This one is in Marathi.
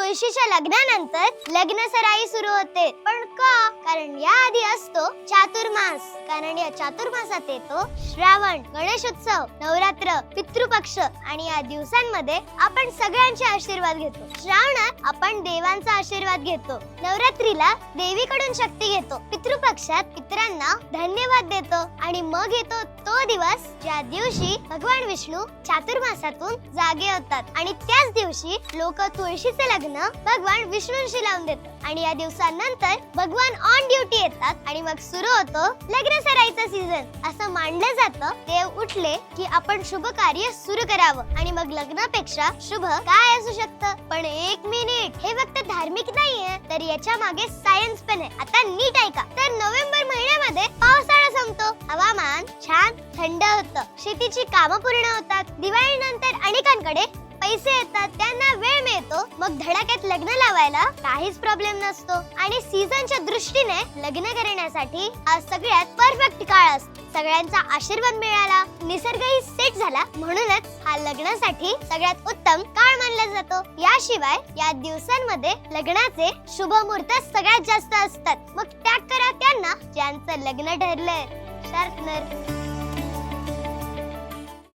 तुळशीच्या लग्नानंतर लग्नसराई सुरू होते. पण का? कारण याआधी असतो चातुर्मास. कारण या चातुर्मासात येतो श्रावण, गणेशोत्सव, नवरात्र, पितृपक्ष आणि या दिवसांमध्ये आपण सगळ्यांचे आशीर्वाद घेतो. श्रावणात आपण देवांचा आशीर्वाद घेतो, नवरात्रीला देवीकडून शक्ती घेतो, पितृपक्षात पितरांना धन्यवाद देतो आणि मग येतो तो दिवस ज्या दिवशी भगवान विष्णू चातुर्मासातून जागे होतात आणि त्याच दिवशी लोक तुळशीचे लग्न भगवान विष्णूंशी लावून देतात. आणि या दिवसानंतर भगवान ऑन ड्युटी येतात आणि मग सुरू होतो लग्नसराईचा सीझन. असं मानलं जातं देव उठले की आपण शुभ कार्य सुरू करावं आणि मग लग्नापेक्षा शुभ काय असू शकतं. पण एक मिनिट, हे फक्त धार्मिक नाहीये तर याच्या मागे सायन्स पण आहे. आता नीट ऐका. तर नोव्हेंबर महिन्यामध्ये पावसाळा संपतो, हवामान छान थंड होतं, शेतीची कामं पूर्ण होतात, दिवाळीनंतर अनेकांकडे पैसे येतात, त्यांना वेळ मिळतो, मग धडाक्यात लग्न लावायला काहीच प्रॉब्लेम नसतो. आणि सीझनच्या दृष्टीने लग्न करण्यासाठी हा सगळ्यात परफेक्ट काळ असतो. सगळ्यांचा आशीर्वाद मिळाला, निसर्गही सेट झाला, म्हणूनच हा लग्नासाठी सगळ्यात उत्तम काळ मानला जातो. याशिवाय या दिवसांमध्ये लग्नाचे शुभ मुहूर्त सगळ्यात जास्त असतात. मग त्याग करा त्यांना ज्यांचं लग्न ठरलंय. शार्पनर.